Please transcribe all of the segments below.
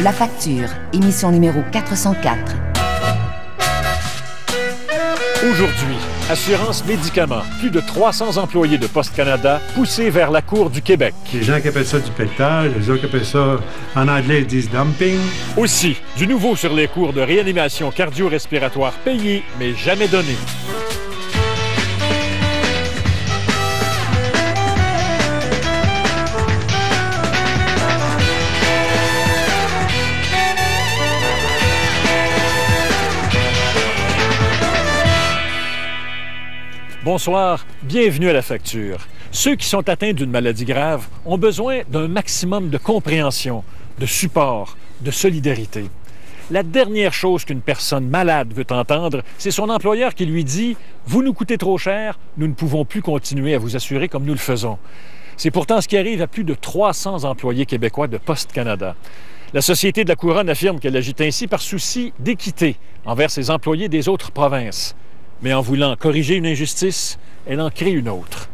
La Facture, émission numéro 404. Aujourd'hui, Assurance Médicaments. Plus de 300 employés de Poste Canada poussés vers la Cour du Québec. Les gens qui appellent ça du pelletage, les autres qui appellent ça, en anglais, ils disent dumping. Aussi, du nouveau sur les cours de réanimation cardio-respiratoire payés, mais jamais donnés. Bonsoir, bienvenue à La Facture. Ceux qui sont atteints d'une maladie grave ont besoin d'un maximum de compréhension, de support, de solidarité. La dernière chose qu'une personne malade veut entendre, c'est son employeur qui lui dit « Vous nous coûtez trop cher, nous ne pouvons plus continuer à vous assurer comme nous le faisons ». C'est pourtant ce qui arrive à plus de 300 employés québécois de Poste Canada. La Société de la Couronne affirme qu'elle agit ainsi par souci d'équité envers ses employés des autres provinces. Mais en voulant corriger une injustice, elle en crée une autre.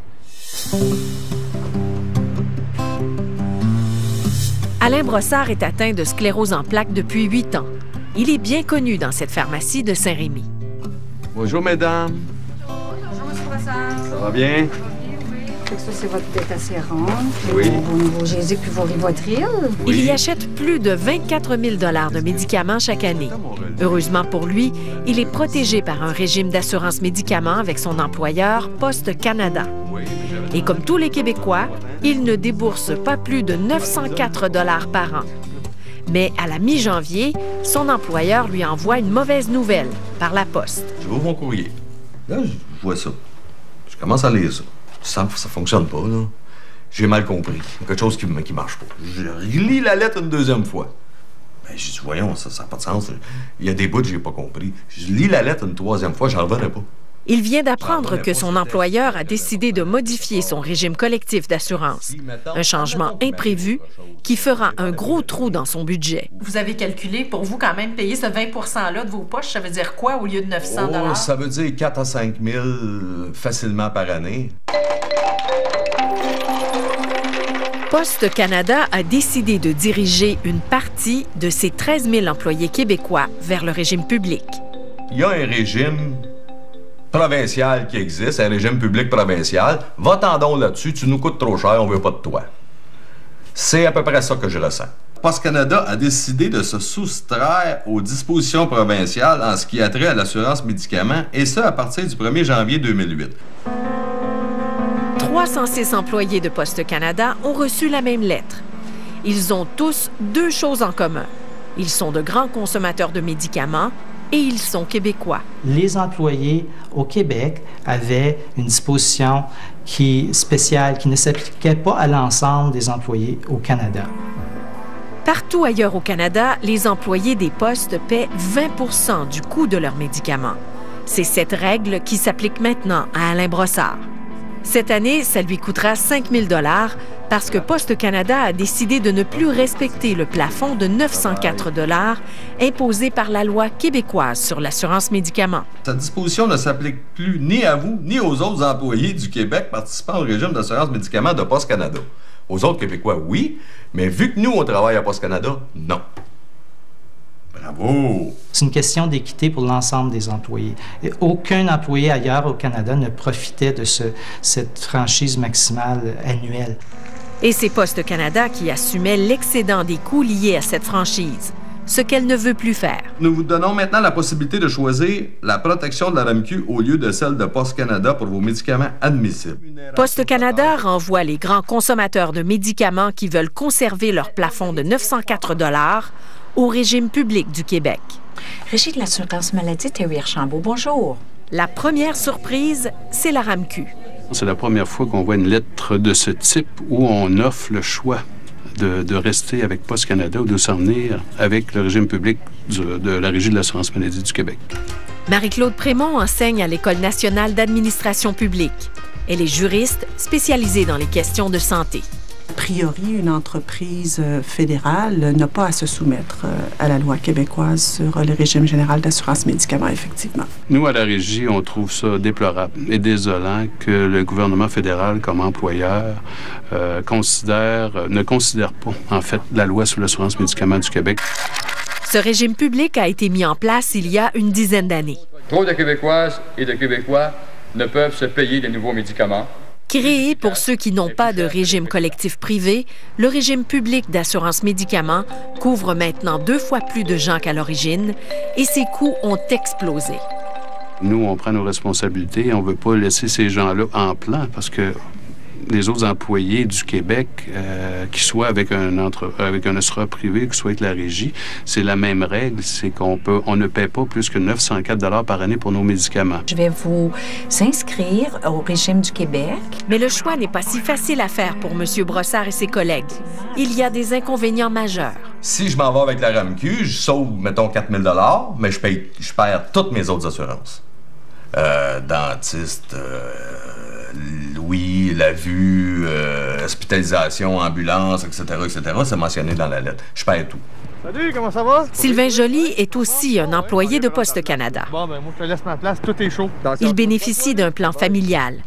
Alain Brossard est atteint de sclérose en plaques depuis 8 ans. Il est bien connu dans cette pharmacie de Saint-Rémy. Bonjour, mesdames. Bonjour, M. Brossard. Ça va bien? Ça, c'est votre détacérant, puis Oui. vos Nouveau-Gésic, puis vos Rivotril. Oui. Il y achète plus de 24 000 $ de médicaments chaque année. Heureusement pour lui, il est protégé par un régime d'assurance médicaments avec son employeur Poste Canada. Et comme tous les Québécois, il ne débourse pas plus de 904 $ par an. Mais à la mi-janvier, son employeur lui envoie une mauvaise nouvelle par la poste. Je ouvre mon courrier. Là, je vois ça. Je commence à lire ça. Ça fonctionne pas, là. J'ai mal compris. Quelque chose qui marche pas. Je lis la lettre une deuxième fois. Ben, j'ai dit, voyons, ça n'a pas de sens. Il y a des bouts que j'ai pas compris. Je lis la lettre une troisième fois, j'en revenais pas. Il vient d'apprendre que son employeur a décidé de modifier son régime collectif d'assurance. Un changement imprévu qui fera un gros trou dans son budget. Vous avez calculé, pour vous, quand même, payer ce 20 % de vos poches, ça veut dire quoi au lieu de 900 Oh, ça veut dire 4 à 5 000 facilement par année. Poste Canada a décidé de diriger une partie de ses 13 000 employés québécois vers le régime public. Il y a un régime provincial qui existe, un régime public provincial. Va-t'en donc là-dessus, tu nous coûtes trop cher, on veut pas de toi. C'est à peu près ça que je ressens. Poste Canada a décidé de se soustraire aux dispositions provinciales en ce qui a trait à l'assurance médicaments, et ça à partir du 1er janvier 2008. 306 employés de Poste Canada ont reçu la même lettre. Ils ont tous deux choses en commun. Ils sont de grands consommateurs de médicaments et ils sont québécois. Les employés au Québec avaient une disposition spéciale qui ne s'appliquait pas à l'ensemble des employés au Canada. Partout ailleurs au Canada, les employés des postes paient 20 % du coût de leurs médicaments. C'est cette règle qui s'applique maintenant à Alain Brossard. Cette année, ça lui coûtera 5 000 $ parce que Poste Canada a décidé de ne plus respecter le plafond de 904 $ imposé par la loi québécoise sur l'assurance médicaments. Cette disposition ne s'applique plus ni à vous, ni aux autres employés du Québec participant au régime d'assurance médicaments de Poste Canada. Aux autres Québécois, oui, mais vu que nous, on travaille à Poste Canada, non. Bravo! C'est une question d'équité pour l'ensemble des employés. Et aucun employé ailleurs au Canada ne profitait de cette franchise maximale annuelle. Et c'est Poste Canada qui assumait l'excédent des coûts liés à cette franchise, ce qu'elle ne veut plus faire. Nous vous donnons maintenant la possibilité de choisir la protection de la RAMQ au lieu de celle de Poste Canada pour vos médicaments admissibles. Poste Canada renvoie les grands consommateurs de médicaments qui veulent conserver leur plafond de 904 $ au régime public du Québec. Régie de l'assurance maladie, Thierry Archambault, bonjour. La première surprise, c'est la RAMQ. C'est la première fois qu'on voit une lettre de ce type où on offre le choix de rester avec Poste Canada ou de s'en venir avec le régime public de la Régie de l'assurance maladie du Québec. Marie-Claude Prémont enseigne à l'École nationale d'administration publique. Elle est juriste spécialisée dans les questions de santé. A priori, une entreprise fédérale n'a pas à se soumettre à la loi québécoise sur le régime général d'assurance médicaments, effectivement. Nous, à la Régie, on trouve ça déplorable et désolant que le gouvernement fédéral, comme employeur, ne considère pas, en fait, la loi sur l'assurance médicaments du Québec. Ce régime public a été mis en place il y a une dizaine d'années. Trop de Québécoises et de Québécois ne peuvent se payer de nouveaux médicaments. Créé pour ceux qui n'ont pas de régime collectif privé, le régime public d'assurance médicaments couvre maintenant 2 fois plus de gens qu'à l'origine et ses coûts ont explosé. Nous, on prend nos responsabilités et on ne veut pas laisser ces gens-là en plan parce que les autres employés du Québec, qui soient avec un assureur privé, qui soient avec la Régie, c'est la même règle, c'est qu'on ne paie pas plus que 904 $ par année pour nos médicaments. Je vais vous inscrire au régime du Québec. Mais le choix n'est pas si facile à faire pour M. Brossard et ses collègues. Il y a des inconvénients majeurs. Si je m'en vais avec la RAMQ, je sauve, mettons, 4 000 $, mais je perds toutes mes autres assurances. Dentiste, oui, la vue, hospitalisation, ambulance, etc., c'est mentionné dans la lettre. Je perds tout. Salut, comment ça va? Sylvain Joly est aussi un employé de Poste Canada. Bon, ben moi, je te laisse ma place, tout est chaud. Il bénéficie d'un plan familial.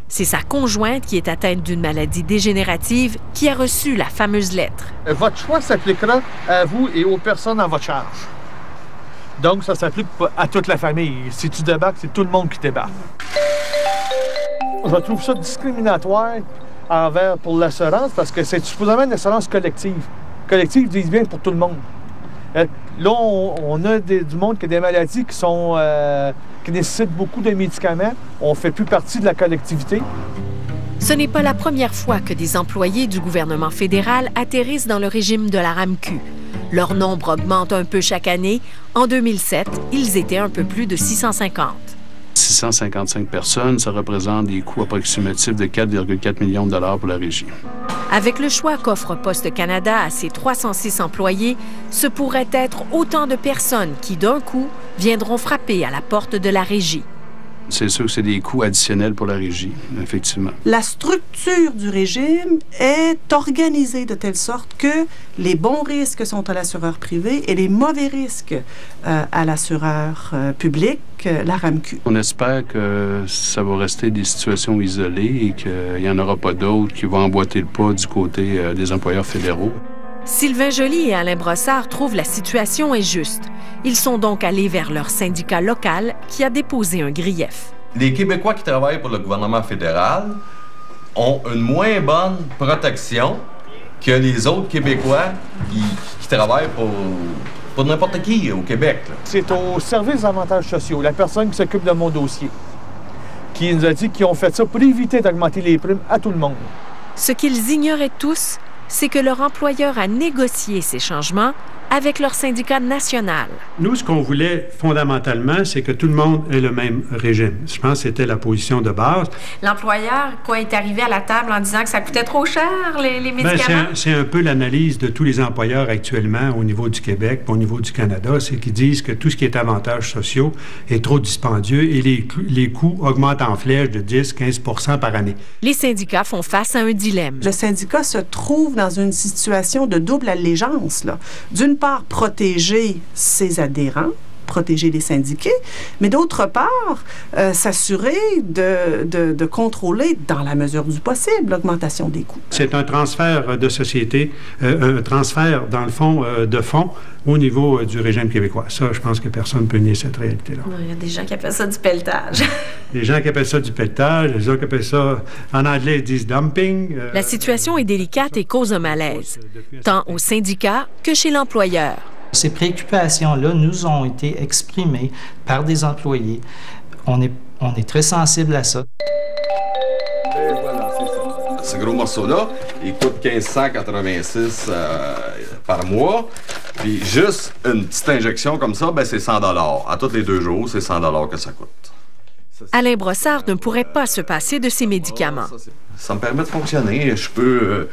C'est sa conjointe qui est atteinte d'une maladie dégénérative qui a reçu la fameuse lettre. Votre choix s'appliquera à vous et aux personnes à votre charge. Donc, ça s'applique à toute la famille. Si tu débarques, c'est tout le monde qui débarque. Je trouve ça discriminatoire pour l'assurance parce que c'est supposément une assurance collective. Collective disent bien pour tout le monde. Là, on a du monde qui a des maladies qui nécessitent beaucoup de médicaments. On ne fait plus partie de la collectivité. Ce n'est pas la première fois que des employés du gouvernement fédéral atterrissent dans le régime de la RAMQ. Leur nombre augmente un peu chaque année. En 2007, ils étaient un peu plus de 650. 655 personnes, ça représente des coûts approximatifs de 4,4 millions de dollars pour la Régie. Avec le choix qu'offre Poste Canada à ses 306 employés, ce pourrait être autant de personnes qui, d'un coup, viendront frapper à la porte de la Régie. C'est sûr que c'est des coûts additionnels pour la Régie, effectivement. La structure du régime est organisée de telle sorte que les bons risques sont à l'assureur privé et les mauvais risques à l'assureur public, la RAMQ. On espère que ça va rester des situations isolées et qu'il n'y en aura pas d'autres qui vont emboîter le pas du côté des employeurs fédéraux. Sylvain Joly et Alain Brossard trouvent la situation injuste. Ils sont donc allés vers leur syndicat local qui a déposé un grief. Les Québécois qui travaillent pour le gouvernement fédéral ont une moins bonne protection que les autres Québécois qui travaillent pour n'importe qui au Québec. C'est au service des avantages sociaux, la personne qui s'occupe de mon dossier, qui nous a dit qu'ils ont fait ça pour éviter d'augmenter les primes à tout le monde. Ce qu'ils ignoraient tous, c'est que leur employeur a négocié ces changements avec leur syndicat national. Nous, ce qu'on voulait fondamentalement, c'est que tout le monde ait le même régime. Je pense que c'était la position de base. L'employeur, est arrivé à la table en disant que ça coûtait trop cher, les médicaments? C'est un peu l'analyse de tous les employeurs actuellement au niveau du Québec, au niveau du Canada, c'est qu'ils disent que tout ce qui est avantages sociaux est trop dispendieux et les coûts augmentent en flèche de 10-15 % par année. Les syndicats font face à un dilemme. Le syndicat se trouve dans une situation de double allégeance, là. D'une part, protéger ses adhérents, protéger les syndiqués, mais d'autre part, s'assurer de contrôler, dans la mesure du possible, l'augmentation des coûts. C'est un transfert de société, un transfert, dans le fond, de fonds au niveau du régime québécois. Ça, je pense que personne ne peut nier cette réalité-là. Il y a des gens qui appellent ça du pelletage. Les gens qui appellent ça du pelletage, les autres qui appellent ça, en anglais, ils disent dumping. La situation est délicate et cause un malaise, tant au syndicat que chez l'employeur. Ces préoccupations-là nous ont été exprimées par des employés. On est très sensible à ça. Et voilà, c'est ça. Ce gros morceau-là, il coûte 1586 par mois. Puis juste une petite injection comme ça, c'est 100 $. À tous les 2 jours, c'est 100 $ que ça coûte. Alain Brossard ne pourrait pas se passer de ses médicaments. Ça me permet de fonctionner. Je peux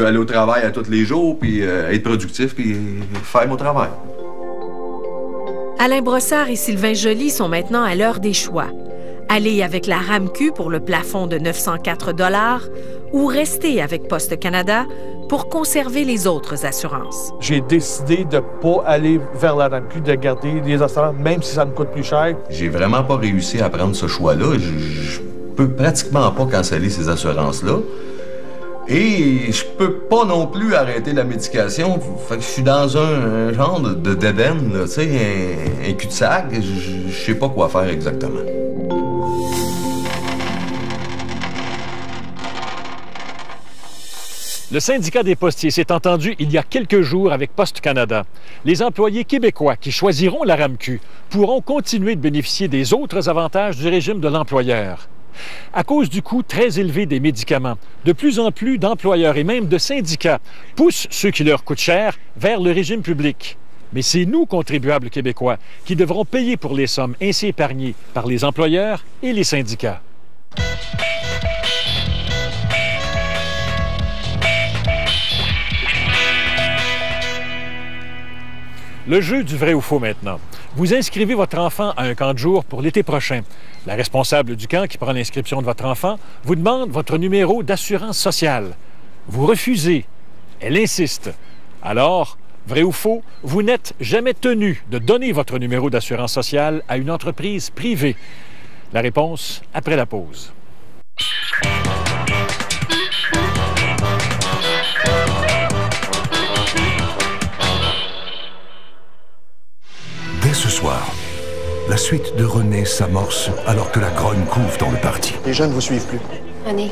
aller au travail à tous les jours, puis être productif, puis faire mon travail. Alain Brossard et Sylvain Joly sont maintenant à l'heure des choix. Aller avec la RAMQ pour le plafond de 904 $ ou rester avec Poste Canada pour conserver les autres assurances. J'ai décidé de ne pas aller vers la RAMQ, de garder les assurances, même si ça me coûte plus cher. J'ai vraiment pas réussi à prendre ce choix-là. Je peux pratiquement pas canceller ces assurances-là. Et je peux pas non plus arrêter la médication. Fait que je suis dans un genre de dédaine, tu sais, un cul-de-sac. Je sais pas quoi faire exactement. Le syndicat des postiers s'est entendu il y a quelques jours avec Poste Canada. Les employés québécois qui choisiront la RAMQ pourront continuer de bénéficier des autres avantages du régime de l'employeur. À cause du coût très élevé des médicaments, de plus en plus d'employeurs et même de syndicats poussent ceux qui leur coûtent cher vers le régime public. Mais c'est nous, contribuables québécois, qui devrons payer pour les sommes ainsi épargnées par les employeurs et les syndicats. Le jeu du vrai ou faux maintenant. Vous inscrivez votre enfant à un camp de jour pour l'été prochain. La responsable du camp qui prend l'inscription de votre enfant vous demande votre numéro d'assurance sociale. Vous refusez. Elle insiste. Alors, vrai ou faux, vous n'êtes jamais tenu de donner votre numéro d'assurance sociale à une entreprise privée. La réponse après la pause. Dès ce soir, la suite de René s'amorce alors que la grogne couve dans le parti. Les jeunes ne vous suivent plus. René,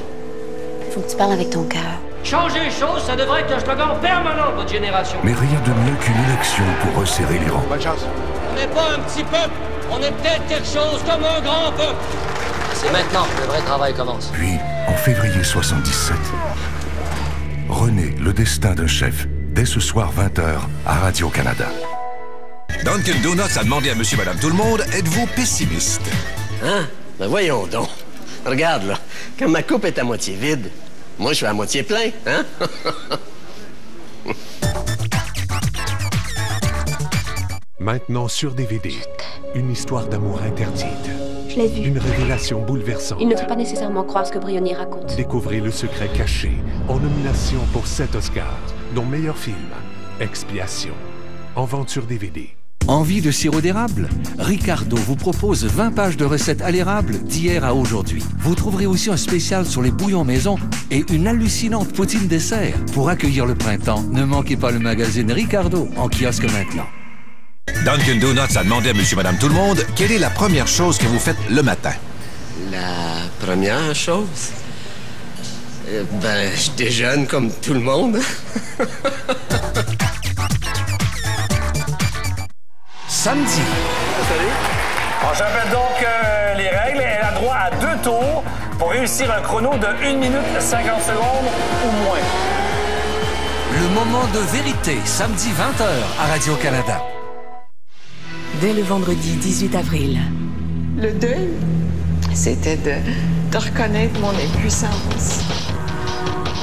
il faut que tu parles avec ton cœur. Changer les choses, ça devrait être un slogan permanent de votre génération. Mais rien de mieux qu'une élection pour resserrer les rangs. Bonne chance. On n'est pas un petit peuple, on est peut-être quelque chose comme un grand peuple. C'est maintenant que le vrai travail commence. Puis, en février 77, René, le destin d'un chef, dès ce soir 20h à Radio-Canada. Dunkin' Donuts a demandé à monsieur, madame, tout le monde, êtes-vous pessimiste? Hein? Ben voyons donc. Regarde, là, quand ma coupe est à moitié vide, moi, je suis à moitié plein, hein? Maintenant sur DVD, une histoire d'amour interdite. Je l'ai vu. Une révélation bouleversante. Il ne faut pas nécessairement croire ce que Brioni raconte. Découvrez Le secret caché, en nomination pour 7 Oscars, dont meilleur film, Expiation. En vente sur DVD. Envie de sirop d'érable? Ricardo vous propose 20 pages de recettes à l'érable d'hier à aujourd'hui. Vous trouverez aussi un spécial sur les bouillons maison et une hallucinante poutine dessert. Pour accueillir le printemps, ne manquez pas le magazine Ricardo, en kiosque maintenant. Dunkin' Donuts a demandé à monsieur, madame, tout le monde, quelle est la première chose que vous faites le matin? La première chose? Ben, je déjeune comme tout le monde. Samedi. On se rappelle donc les règles. Elle a droit à 2 tours pour réussir un chrono de 1 minute 50 secondes ou moins. Le moment de vérité, samedi 20h à Radio-Canada. Dès le vendredi 18 avril. Le deuil, c'était de reconnaître mon impuissance.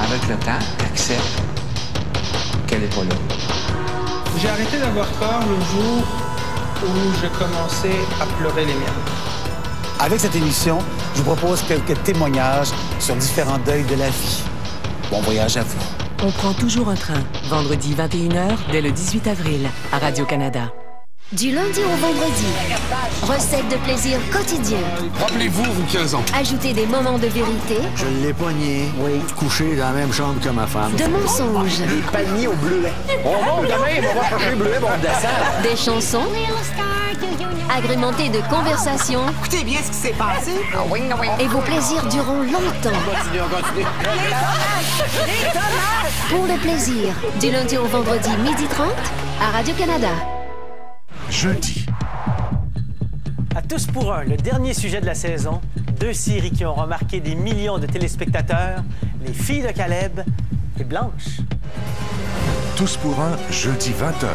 Avec le temps, t'acceptes qu'elle n'est pas là. J'ai arrêté d'avoir peur le jour où je commençais à pleurer les miens. Avec cette émission, je vous propose quelques témoignages sur différents deuils de la vie. Bon voyage à vous. On prend toujours un train, vendredi 21h, dès le 18 avril, à Radio-Canada. Du lundi au vendredi, recettes de plaisir quotidien. Rappelez-vous, vous 15 ans. Ajoutez des moments de vérité. Je l'ai pogné. Oui. Couché dans la même chambre que ma femme. De mensonges. Des palmiers au bleuet. On monte demain, on va chercher le bleuet, on descend. Des chansons. Agrémentées de conversations. Écoutez bien ce qui s'est passé. Et vos plaisirs dureront longtemps. On continue. Les tomates! Pour le plaisir, du lundi au vendredi 12h30 à Radio-Canada. Jeudi. À tous pour un, le dernier sujet de la saison. 2 séries qui ont remarqué des millions de téléspectateurs, Les filles de Caleb et Blanche. Tous pour un, jeudi 20h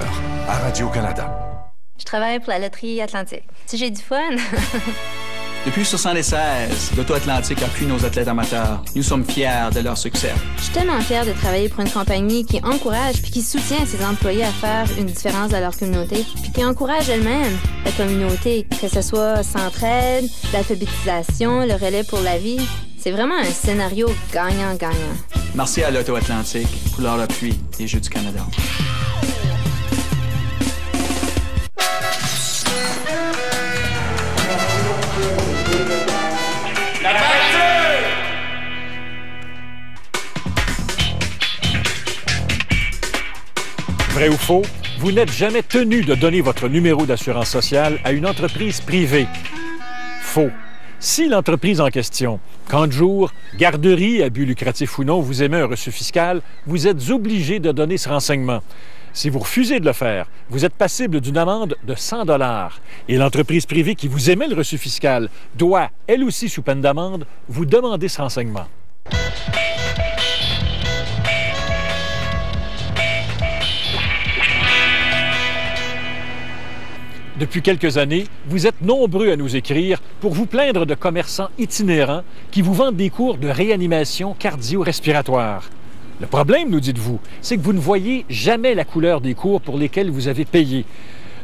à Radio-Canada. Je travaille pour la Loterie Atlantique. Si j'ai du fun... Depuis 1976, l'Auto-Atlantique appuie nos athlètes amateurs. Nous sommes fiers de leur succès. Je suis tellement fière de travailler pour une compagnie qui encourage puis qui soutient ses employés à faire une différence dans leur communauté, puis qui encourage elle-même la communauté, que ce soit Centraide, l'alphabétisation, le relais pour la vie. C'est vraiment un scénario gagnant-gagnant. Martial Auto-Atlantique, couleur d'appui des Jeux du Canada. La facture! Vrai ou faux, vous n'êtes jamais tenu de donner votre numéro d'assurance sociale à une entreprise privée. Faux. Si l'entreprise en question, camp de jour, garderie, à but lucratif ou non, vous émet un reçu fiscal, vous êtes obligé de donner ce renseignement. Si vous refusez de le faire, vous êtes passible d'une amende de 100 $ et l'entreprise privée qui vous émet le reçu fiscal doit, elle aussi sous peine d'amende, vous demander ce renseignement. Depuis quelques années, vous êtes nombreux à nous écrire pour vous plaindre de commerçants itinérants qui vous vendent des cours de réanimation cardio-respiratoire. Le problème, nous dites-vous, c'est que vous ne voyez jamais la couleur des cours pour lesquels vous avez payé.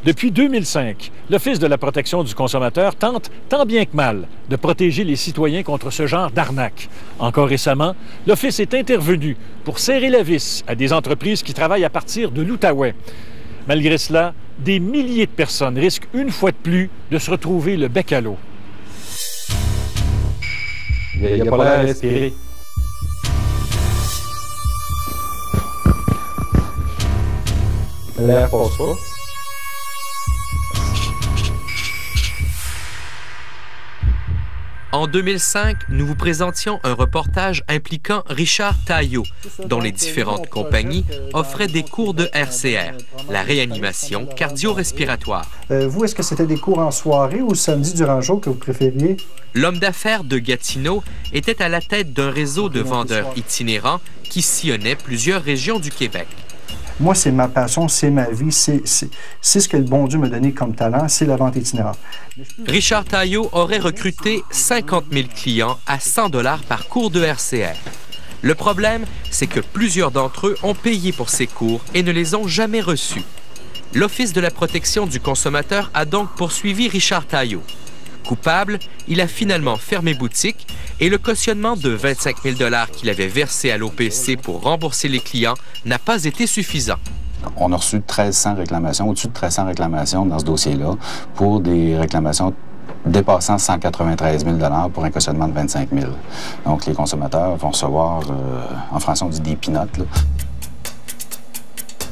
Depuis 2005, l'Office de la protection du consommateur tente, tant bien que mal, de protéger les citoyens contre ce genre d'arnaque. Encore récemment, l'Office est intervenu pour serrer la vis à des entreprises qui travaillent à partir de l'Outaouais. Malgré cela, des milliers de personnes risquent une fois de plus de se retrouver le bec à l'eau. Il n'y a pas l'air à respirer. L'air passe pas. En 2005, nous vous présentions un reportage impliquant Richard Taillot, dont les différentes compagnies offraient des cours de RCR, la réanimation cardio-respiratoire. Vous, est-ce que c'était des cours en soirée ou samedi durant le jour que vous préfériez? L'homme d'affaires de Gatineau était à la tête d'un réseau de vendeurs itinérants qui sillonnait plusieurs régions du Québec. Moi, c'est ma passion, c'est ma vie, c'est ce que le bon Dieu m'a donné comme talent, c'est la vente itinérante. Richard Taillot aurait recruté 50 000 clients à 100 $ par cours de RCR. Le problème, c'est que plusieurs d'entre eux ont payé pour ces cours et ne les ont jamais reçus. L'Office de la protection du consommateur a donc poursuivi Richard Taillot. Coupable, il a finalement fermé boutique et le cautionnement de 25 000 $ qu'il avait versé à l'OPC pour rembourser les clients n'a pas été suffisant. On a reçu 1300 réclamations, au-dessus de 1300 réclamations dans ce dossier-là pour des réclamations dépassant 193 000 $ pour un cautionnement de 25 000 $. Donc, les consommateurs vont recevoir, en français, on dit des peanuts, là.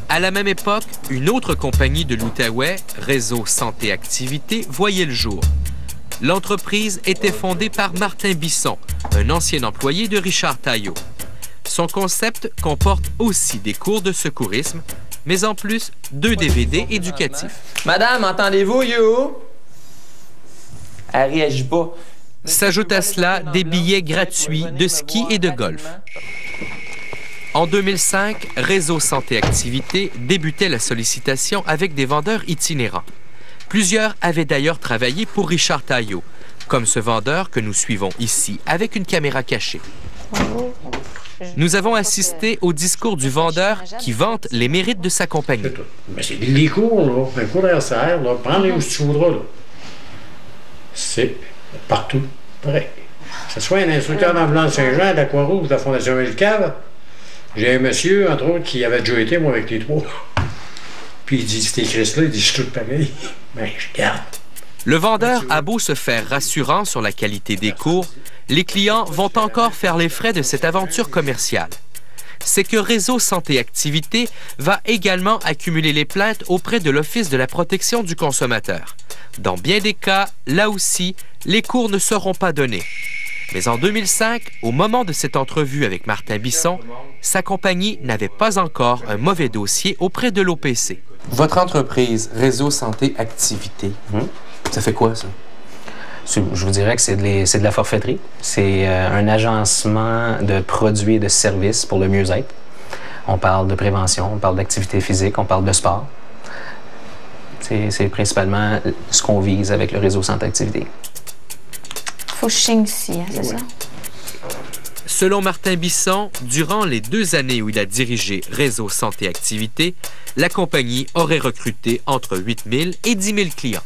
À la même époque, une autre compagnie de l'Outaouais, Réseau Santé Activité, voyait le jour. L'entreprise était fondée par Martin Bisson, un ancien employé de Richard Taillot. Son concept comporte aussi des cours de secourisme, mais en plus 2 DVD éducatifs. Madame, entendez-vous, you? Elle réagit pas. S'ajoute à cela des billets gratuits de ski et de golf. En 2005, Réseau Santé Activité débutait la sollicitation avec des vendeurs itinérants. Plusieurs avaient d'ailleurs travaillé pour Richard Taillot, comme ce vendeur que nous suivons ici avec une caméra cachée. Nous avons assisté au discours du vendeur qui vante les mérites de sa compagnie. Mais c'est des cours, là. Un cours RCR, là. Prends-les où tu voudras, là. C'est partout. Pareil. Que ce soit un instructeur d'ambulance Saint-Jean, de la Croix-Rouge, de la Fondation Melcave. J'ai un monsieur, entre autres, qui avait déjà été, moi, avec les 3. Puis il dit, c'était Chris-là, il dit, je suis tout pareil. Ben, je garde. Le vendeur a beau se faire rassurant sur la qualité des cours, les clients vont encore faire les frais de cette aventure commerciale. C'est que Réseau Santé Activité va également accumuler les plaintes auprès de l'Office de la protection du consommateur. Dans bien des cas, là aussi, les cours ne seront pas donnés. Mais en 2005, au moment de cette entrevue avec Martin Bisson, sa compagnie n'avait pas encore un mauvais dossier auprès de l'OPC. Votre entreprise, Réseau Santé Activité, ça fait quoi, ça? Je vous dirais que c'est de la forfaiterie. C'est un agencement de produits et de services pour le mieux-être. On parle de prévention, on parle d'activité physique, on parle de sport. C'est principalement ce qu'on vise avec le Réseau Santé Activité. Faut que je signe ici, hein, c'est ça? Selon Martin Bisson, durant les 2 années où il a dirigé Réseau Santé Activité, la compagnie aurait recruté entre 8 000 et 10 000 clients.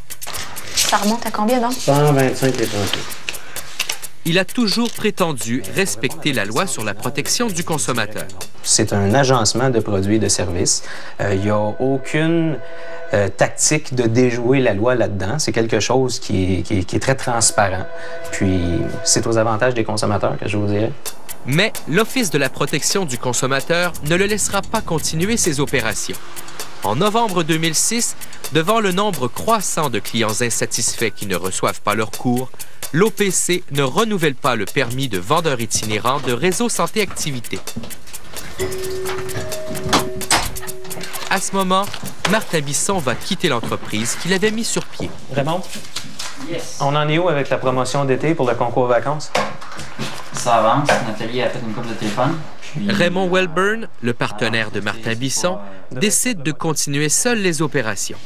Ça remonte à combien, donc? 125 et 38. il a toujours prétendu respecter la loi sur la protection du consommateur. C'est un agencement de produits et de services. Il n'y a aucune tactique de déjouer la loi là-dedans. C'est quelque chose qui est très transparent. Puis, c'est aux avantages des consommateurs que je vous dirais. Mais l'Office de la protection du consommateur ne le laissera pas continuer ses opérations. En novembre 2006, devant le nombre croissant de clients insatisfaits qui ne reçoivent pas leur cours, l'OPC ne renouvelle pas le permis de vendeur itinérant de Réseau Santé Activité. À ce moment, Martin Bisson va quitter l'entreprise qu'il avait mis sur pied. Raymond? Yes. On en est où avec la promotion d'été pour le concours vacances? Ça avance. Nathalie a fait une couple de téléphone. Raymond Welburn, le partenaire de Martin Bisson, décide de continuer seul les opérations.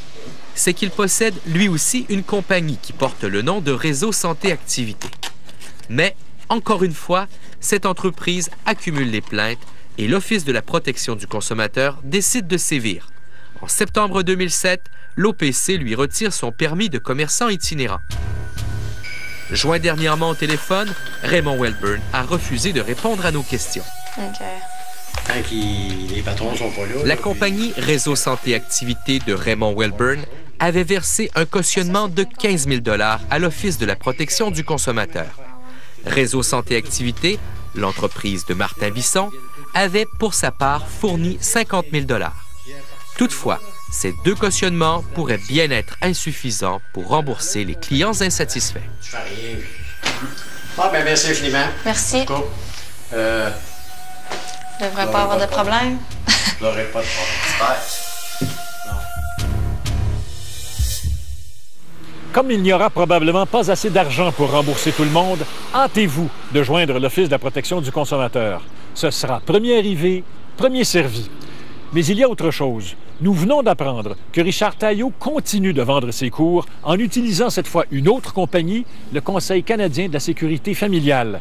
C'est qu'il possède lui aussi une compagnie qui porte le nom de Réseau Santé Activité. Mais, encore une fois, cette entreprise accumule les plaintes et l'Office de la protection du consommateur décide de sévir. En septembre 2007, l'OPC lui retire son permis de commerçant itinérant. Joint dernièrement au téléphone, Raymond Welburn a refusé de répondre à nos questions. OK. Les patrons sont pas là. La compagnie Réseau Santé Activité de Raymond Welburn avait versé un cautionnement de 15 000 $ à l'Office de la protection du consommateur. Réseau Santé Activité, l'entreprise de Martin Bisson, avait pour sa part fourni 50 000 $. Toutefois, ces deux cautionnements pourraient bien être insuffisants pour rembourser les clients insatisfaits. Ah, ben merci infiniment. Merci. Je devrais pas avoir de problème. J'aurais pas de problème. Comme il n'y aura probablement pas assez d'argent pour rembourser tout le monde, hâtez-vous de joindre l'Office de la protection du consommateur. Ce sera premier arrivé, premier servi. Mais il y a autre chose. Nous venons d'apprendre que Richard Taillot continue de vendre ses cours en utilisant cette fois une autre compagnie, le Conseil canadien de la sécurité familiale.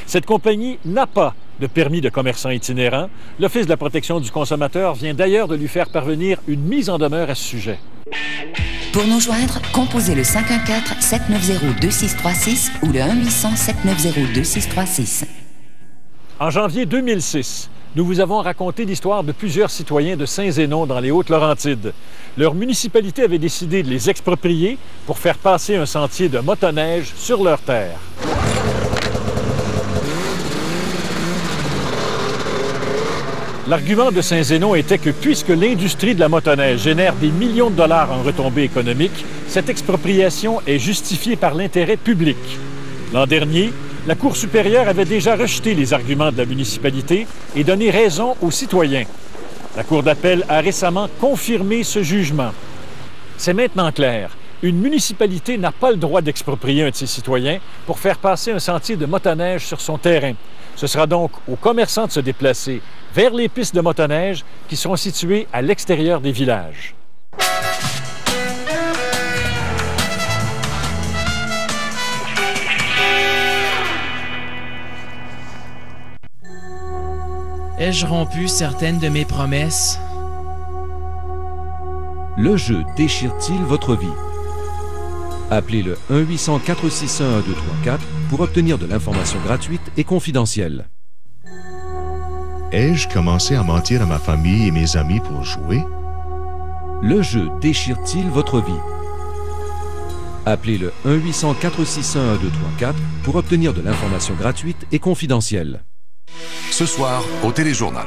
Cette compagnie n'a pas de permis de commerçant itinérant. L'Office de la protection du consommateur vient d'ailleurs de lui faire parvenir une mise en demeure à ce sujet. Pour nous joindre, composez le 514-790-2636 ou le 1-800-790-2636. En janvier 2006, nous vous avons raconté l'histoire de plusieurs citoyens de Saint-Zénon dans les Hautes-Laurentides. Leur municipalité avait décidé de les exproprier pour faire passer un sentier de motoneige sur leurs terres. L'argument de Saint-Zénon était que puisque l'industrie de la motoneige génère des millions de dollars en retombées économiques, cette expropriation est justifiée par l'intérêt public. L'an dernier, la Cour supérieure avait déjà rejeté les arguments de la municipalité et donné raison aux citoyens. La Cour d'appel a récemment confirmé ce jugement. C'est maintenant clair. Une municipalité n'a pas le droit d'exproprier un de ses citoyens pour faire passer un sentier de motoneige sur son terrain. Ce sera donc aux commerçants de se déplacer vers les pistes de motoneige qui sont situées à l'extérieur des villages. Ai-je rompu certaines de mes promesses? Le jeu déchire-t-il votre vie? Appelez le 1-800-461-1234 pour obtenir de l'information gratuite et confidentielle. Ai-je commencé à mentir à ma famille et mes amis pour jouer? Le jeu déchire-t-il votre vie? Appelez le 1-800-461-1234 pour obtenir de l'information gratuite et confidentielle. Ce soir, au Téléjournal.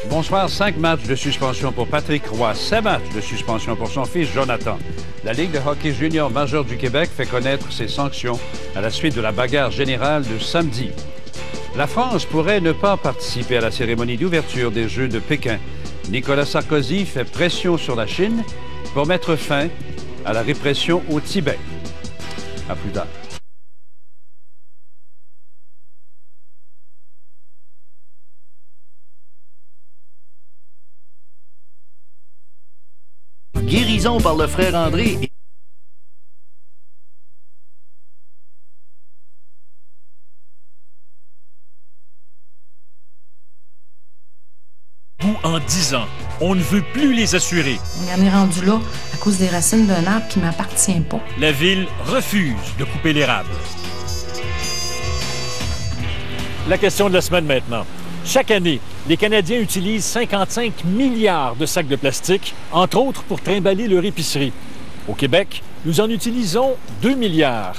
Bonsoir, 5 matchs de suspension pour Patrick Roy, 7 matchs de suspension pour son fils Jonathan. La Ligue de hockey junior majeur du Québec fait connaître ses sanctions à la suite de la bagarre générale de samedi. La France pourrait ne pas participer à la cérémonie d'ouverture des Jeux de Pékin. Nicolas Sarkozy fait pression sur la Chine pour mettre fin à la répression au Tibet. À plus tard. Guérison par le frère André. En 10 ans, on ne veut plus les assurer. On en est rendu là à cause des racines d'un arbre qui ne m'appartient pas. La ville refuse de couper l'érable. La question de la semaine maintenant. Chaque année, les Canadiens utilisent 55 milliards de sacs de plastique, entre autres pour trimballer leur épicerie. Au Québec, nous en utilisons 2 milliards.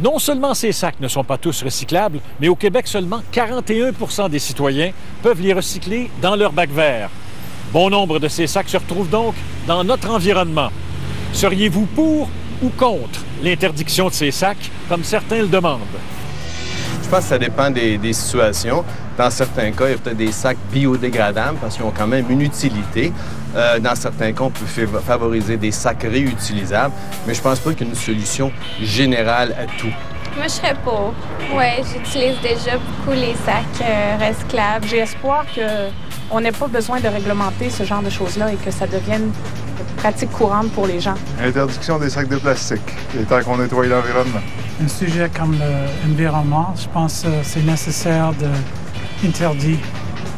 Non seulement ces sacs ne sont pas tous recyclables, mais au Québec, seulement 41 des citoyens peuvent les recycler dans leur bac vert. Bon nombre de ces sacs se retrouvent donc dans notre environnement. Seriez-vous pour ou contre l'interdiction de ces sacs, comme certains le demandent? Je pense que ça dépend des situations. Dans certains cas, il y a peut-être des sacs biodégradables parce qu'ils ont quand même une utilité. Dans certains cas, on peut favoriser des sacs réutilisables, mais je pense pas qu'il y ait une solution générale à tout. Moi, je serais pour. Oui, j'utilise déjà beaucoup les sacs recyclables. J'ai espoir qu'on n'ait pas besoin de réglementer ce genre de choses-là et que ça devienne pratique courante pour les gens. Interdiction des sacs de plastique, il est temps qu'on nettoie l'environnement. Un sujet comme l'environnement, je pense que c'est nécessaire d'interdire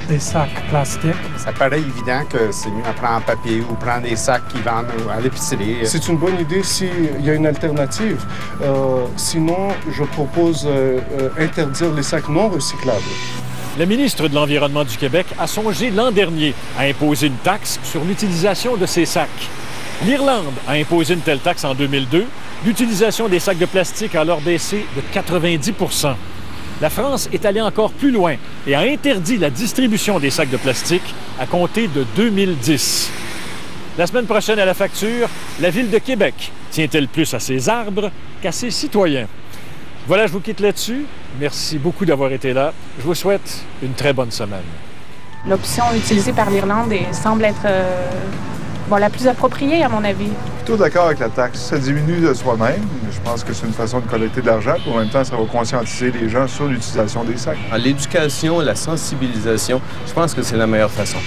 des sacs plastiques. Ça paraît évident que c'est mieux à prendre en papier ou prendre des sacs qui vendent à l'épicerie. C'est une bonne idée s'il y a une alternative. Sinon, je propose interdire les sacs non recyclables. La ministre de l'Environnement du Québec a songé l'an dernier à imposer une taxe sur l'utilisation de ces sacs. L'Irlande a imposé une telle taxe en 2002. L'utilisation des sacs de plastique a alors baissé de 90 %. La France est allée encore plus loin et a interdit la distribution des sacs de plastique à compter de 2010. La semaine prochaine à la facture, la Ville de Québec tient-elle plus à ses arbres qu'à ses citoyens? Voilà, je vous quitte là-dessus. Merci beaucoup d'avoir été là. Je vous souhaite une très bonne semaine. L'option utilisée par l'Irlande semble être la plus appropriée, à mon avis. Plutôt d'accord avec la taxe. Ça diminue de soi-même. Je pense que c'est une façon de collecter de l'argent. En même temps, ça va conscientiser les gens sur l'utilisation des sacs. L'éducation, la sensibilisation, je pense que c'est la meilleure façon.